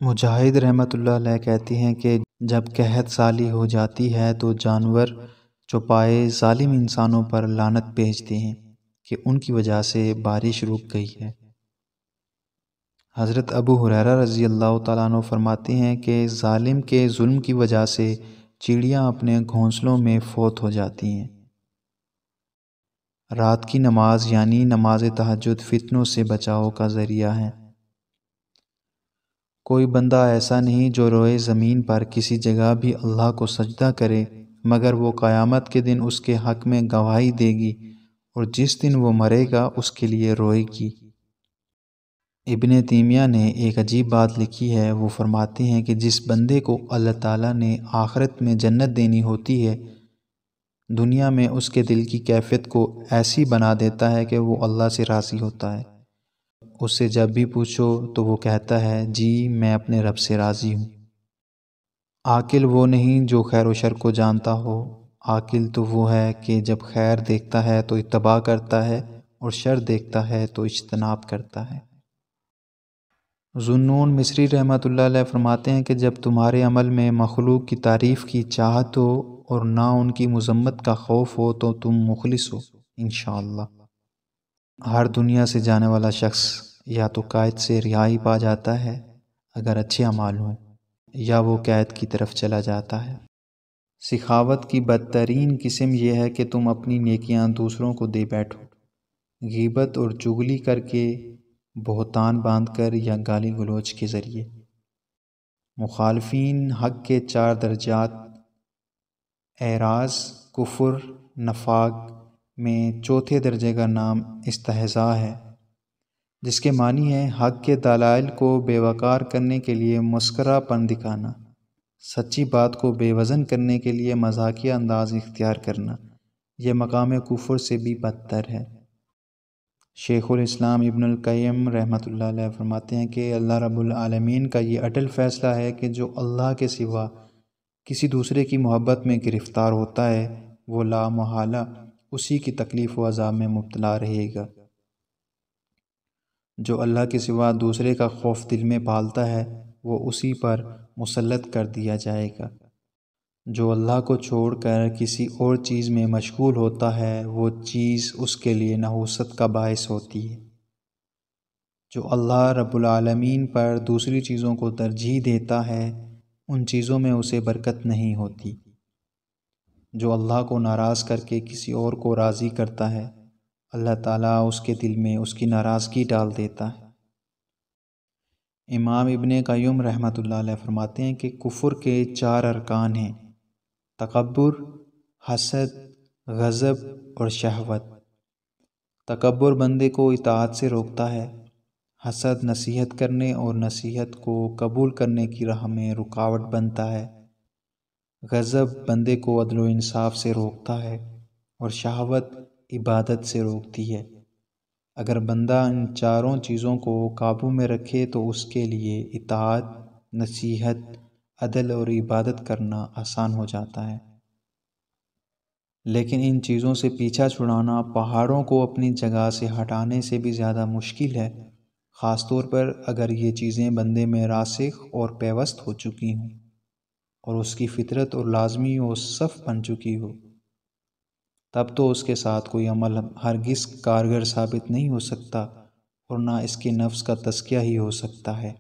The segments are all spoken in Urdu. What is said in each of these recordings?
مجاہد رحمۃ اللہ علیہ کہتی ہیں کہ جب قحط سالی ہو جاتی ہے تو جانور چوپائے ظالم انسانوں پر لعنت بھیجتے ہیں کہ ان کی وجہ سے بارش رک گئی ہے۔ حضرت ابو ہریرہ رضی اللہ تعالیٰ عنہ فرماتے ہیں کہ ظالم کے ظلم کی وجہ سے چڑیاں اپنے گھونسلوں میں فوت ہو جاتی ہیں۔ رات کی نماز یعنی نماز تہجد فتنوں سے بچاؤ کا ذریعہ ہے۔ کوئی بندہ ایسا نہیں جو روئے زمین پر کسی جگہ بھی اللہ کو سجدہ کرے مگر وہ قیامت کے دن اس کے حق میں گواہی دے گی اور جس دن وہ مرے گا اس کے لیے روئے گی۔ ابن تیمیہ نے ایک عجیب بات لکھی ہے، وہ فرماتے ہیں کہ جس بندے کو اللہ تعالیٰ نے آخرت میں جنت دینی ہوتی ہے، دنیا میں اس کے دل کی کیفیت کو ایسی بنا دیتا ہے کہ وہ اللہ سے راضی ہوتا ہے۔ اس سے جب بھی پوچھو تو وہ کہتا ہے جی میں اپنے رب سے راضی ہوں۔ عاقل وہ نہیں جو خیر و شر کو جانتا ہو، عاقل تو وہ ہے کہ جب خیر دیکھتا ہے تو اتباع کرتا ہے اور شر دیکھتا ہے تو اجتناب کرتا ہے۔ ذوالنون مصری رحمۃ اللہ علیہ فرماتے ہیں کہ جب تمہارے عمل میں مخلوق کی تعریف کی چاہت ہو اور نہ ان کی مذمت کا خوف ہو تو تم مخلص ہو انشاءاللہ۔ ہر دنیا سے جانے والا شخص یا تو قید سے رہائی پا جاتا ہے اگر اچھے اعمال ہوں، یا وہ قید کی طرف چلا جاتا ہے۔ سخاوت کی بدترین قسم یہ ہے کہ تم اپنی نیکیاں دوسروں کو دے بیٹھو، غیبت اور چغلی کر کے، بہتان باندھ کر یا گالی گلوچ کے ذریعے۔ مخالفین حق کے 4 درجات اعراض، کفر، نفاق میں چوتھے درجے کا نام استہزاء ہے، جس کے معنی ہے حق کے دلائل کو بے وقار کرنے کے لیے مسخرہ پن دکھانا، سچی بات کو بے وزن کرنے کے لیے مزاحیہ انداز اختیار کرنا۔ یہ مقام کفر سے بھی بدتر ہے۔ شیخ الاسلام ابن القیم رحمۃ اللہ علیہ فرماتے ہیں کہ اللہ رب العالمین کا یہ اٹل فیصلہ ہے کہ جو اللہ کے سوا کسی دوسرے کی محبت میں گرفتار ہوتا ہے وہ لا محالہ اسی کی تکلیف و عذاب میں مبتلا رہے گا۔ جو اللہ کے سوا دوسرے کا خوف دل میں پالتا ہے وہ اسی پر مسلط کر دیا جائے گا۔ جو اللہ کو چھوڑ کر کسی اور چیز میں مشغول ہوتا ہے وہ چیز اس کے لیے نحوست کا باعث ہوتی ہے۔ جو اللہ رب العالمین پر دوسری چیزوں کو ترجیح دیتا ہے ان چیزوں میں اسے برکت نہیں ہوتی۔ جو اللہ کو ناراض کر کے کسی اور کو راضی کرتا ہے اللہ تعالیٰ اس کے دل میں اس کی ناراضگی ڈال دیتا ہے۔ امام ابن قیم رحمۃ اللہ علیہ فرماتے ہیں کہ کفر کے 4 ارکان ہیں: تکبر، حسد، غضب اور شہوت۔ تکبر بندے کو اطاعت سے روکتا ہے، حسد نصیحت کرنے اور نصیحت کو قبول کرنے کی راہ میں رکاوٹ بنتا ہے، غضب بندے کو عدل و انصاف سے روکتا ہے اور شہوت عبادت سے روکتی ہے۔ اگر بندہ ان 4 چیزوں کو قابو میں رکھے تو اس کے لیے اطاعت، نصیحت، عدل اور عبادت کرنا آسان ہو جاتا ہے۔ لیکن ان چیزوں سے پیچھا چھڑانا پہاڑوں کو اپنی جگہ سے ہٹانے سے بھی زیادہ مشکل ہے، خاص طور پر اگر یہ چیزیں بندے میں راسخ اور پیوست ہو چکی ہوں اور اس کی فطرت اور لازمی و صف بن چکی ہو، تب تو اس کے ساتھ کوئی عمل ہرگز کارگر ثابت نہیں ہو سکتا اور نہ اس کے نفس کا تزکیہ ہی ہو سکتا ہے۔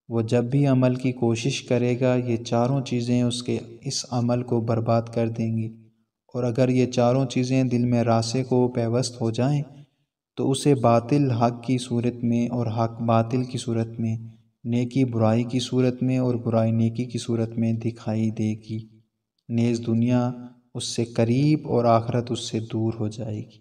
وہ جب بھی عمل کی کوشش کرے گا یہ 4 چیزیں اس کے اس عمل کو برباد کر دیں گی، اور اگر یہ 4 چیزیں دل میں راسخ و پیوست ہو جائیں تو اسے باطل حق کی صورت میں اور حق باطل کی صورت میں، نیکی برائی کی صورت میں اور برائی نیکی کی صورت میں دکھائی دے گی، نیز دنیا اس سے قریب اور آخرت اس سے دور ہو جائے گی۔